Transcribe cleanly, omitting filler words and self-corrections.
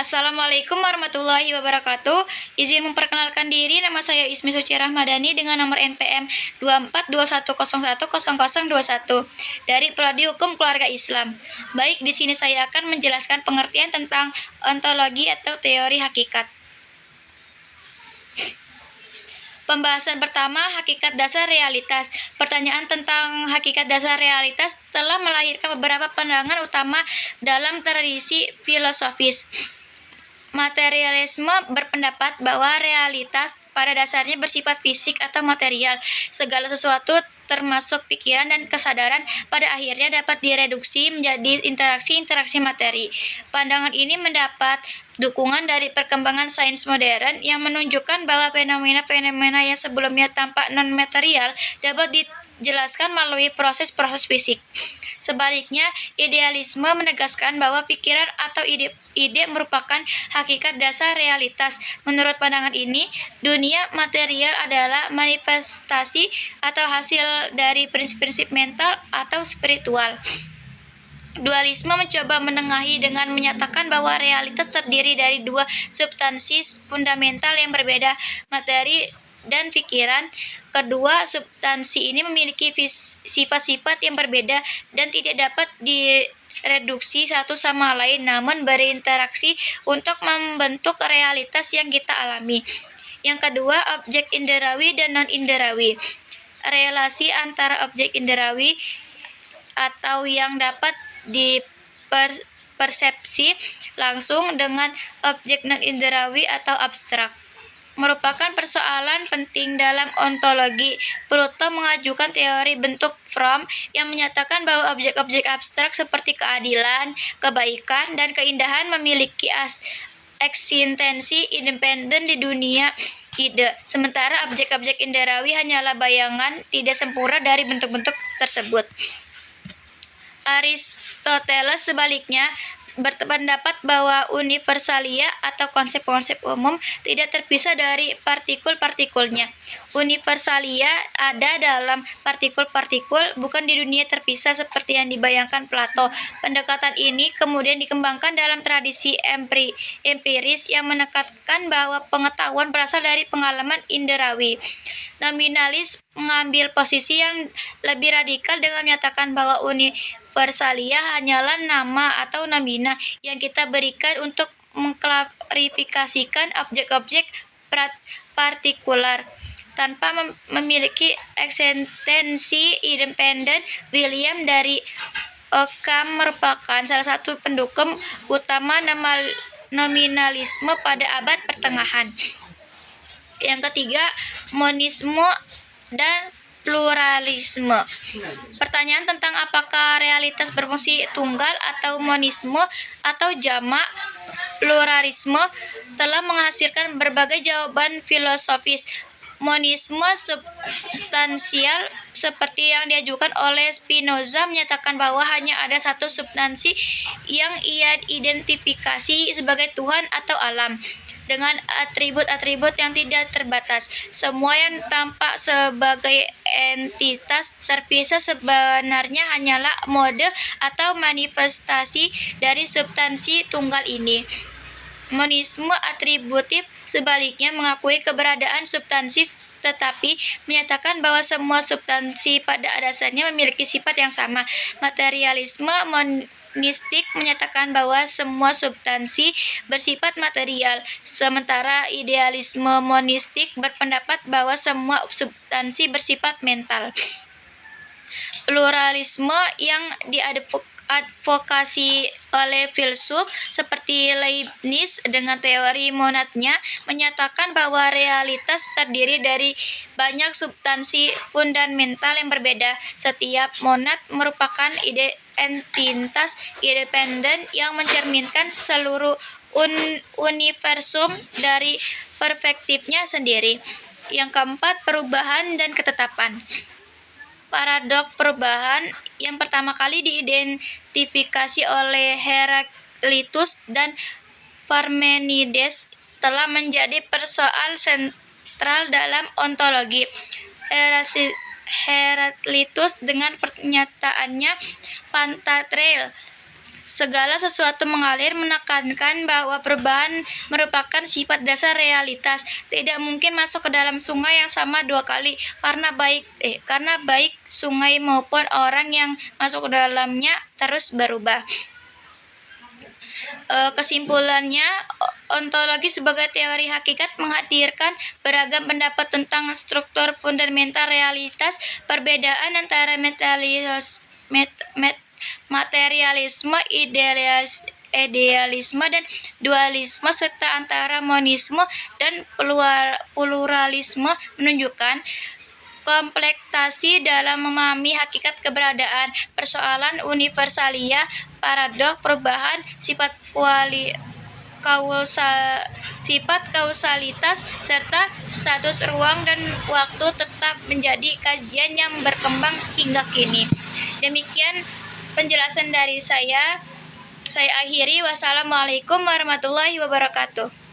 Assalamualaikum warahmatullahi wabarakatuh. Izin memperkenalkan diri, nama saya Ismi Suci Rahmadani dengan nomor NPM 2421010021 dari Prodi Hukum Keluarga Islam. Baik, di sini saya akan menjelaskan pengertian tentang ontologi atau teori hakikat. Pembahasan pertama, hakikat dasar realitas. Pertanyaan tentang hakikat dasar realitas telah melahirkan beberapa pandangan utama dalam tradisi filosofis. Materialisme berpendapat bahwa realitas pada dasarnya bersifat fisik atau material. Segala sesuatu termasuk pikiran dan kesadaran pada akhirnya dapat direduksi menjadi interaksi-interaksi materi. Pandangan ini mendapat dukungan dari perkembangan sains modern yang menunjukkan bahwa fenomena-fenomena yang sebelumnya tampak non-material dapat dijelaskan melalui proses-proses fisik. Sebaliknya, idealisme menegaskan bahwa pikiran atau ide merupakan hakikat dasar realitas. Menurut pandangan ini, dunia material adalah manifestasi atau hasil dari prinsip-prinsip mental atau spiritual. Dualisme mencoba menengahi dengan menyatakan bahwa realitas terdiri dari dua substansi fundamental yang berbeda, materi dan pikiran. Kedua substansi ini memiliki sifat-sifat yang berbeda dan tidak dapat direduksi satu sama lain, namun berinteraksi untuk membentuk realitas yang kita alami. Yang kedua, objek inderawi dan non-inderawi. Relasi antara objek inderawi atau yang dapat dipersepsi langsung dengan objek non-inderawi atau abstrak merupakan persoalan penting dalam ontologi. Plato mengajukan teori bentuk Fromm yang menyatakan bahwa objek-objek abstrak seperti keadilan, kebaikan, dan keindahan memiliki eksistensi independen di dunia ide, sementara objek-objek inderawi hanyalah bayangan tidak sempurna dari bentuk-bentuk tersebut. Aristoteles sebaliknya berpendapat bahwa universalia atau konsep-konsep umum tidak terpisah dari partikel-partikelnya. Universalia ada dalam partikel-partikel, bukan di dunia terpisah seperti yang dibayangkan Plato. Pendekatan ini kemudian dikembangkan dalam tradisi empiris yang menekankan bahwa pengetahuan berasal dari pengalaman inderawi. Nominalis mengambil posisi yang lebih radikal dengan menyatakan bahwa universalia hanyalah nama atau nomina yang kita berikan untuk mengklarifikasikan objek-objek partikular tanpa memiliki eksistensi independen. William dari Ockham merupakan salah satu pendukung utama nominalisme pada abad pertengahan. Yang ketiga, monisme dan pluralisme. Pertanyaan tentang apakah realitas berfungsi tunggal atau monisme atau jamak pluralisme telah menghasilkan berbagai jawaban filosofis. Monisme substansial seperti yang diajukan oleh Spinoza menyatakan bahwa hanya ada satu substansi yang ia identifikasi sebagai Tuhan atau alam dengan atribut-atribut yang tidak terbatas. Semua yang tampak sebagai entitas terpisah sebenarnya hanyalah mode atau manifestasi dari substansi tunggal ini. Monisme atributif sebaliknya mengakui keberadaan substansi tetapi menyatakan bahwa semua substansi pada dasarnya memiliki sifat yang sama. Materialisme monistik menyatakan bahwa semua substansi bersifat material, sementara idealisme monistik berpendapat bahwa semua substansi bersifat mental. Pluralisme yang diadvokasi oleh filsuf seperti Leibniz dengan teori monadnya menyatakan bahwa realitas terdiri dari banyak substansi fundamental yang berbeda. Setiap monad merupakan entitas independen yang mencerminkan seluruh universum dari perspektifnya sendiri. Yang keempat, perubahan dan ketetapan. Paradok perubahan yang pertama kali diidentifikasi oleh Heraklitus dan Parmenides telah menjadi persoalan sentral dalam ontologi. Heraklitus dengan pernyataannya Pantagruel Segala sesuatu mengalir menekankan bahwa perubahan merupakan sifat dasar realitas. Tidak mungkin masuk ke dalam sungai yang sama dua kali, karena baik sungai maupun orang yang masuk ke dalamnya terus berubah. Kesimpulannya, ontologi sebagai teori hakikat menghadirkan beragam pendapat tentang struktur fundamental realitas, perbedaan antara materialisme, idealisme, dan dualisme, serta antara monisme dan pluralisme menunjukkan kompleksasi dalam memahami hakikat keberadaan, persoalan universalia, paradoks perubahan, sifat kausalitas, serta status ruang dan waktu tetap menjadi kajian yang berkembang hingga kini. Demikian penjelasan dari saya. Saya akhiri. Wassalamualaikum warahmatullahi wabarakatuh.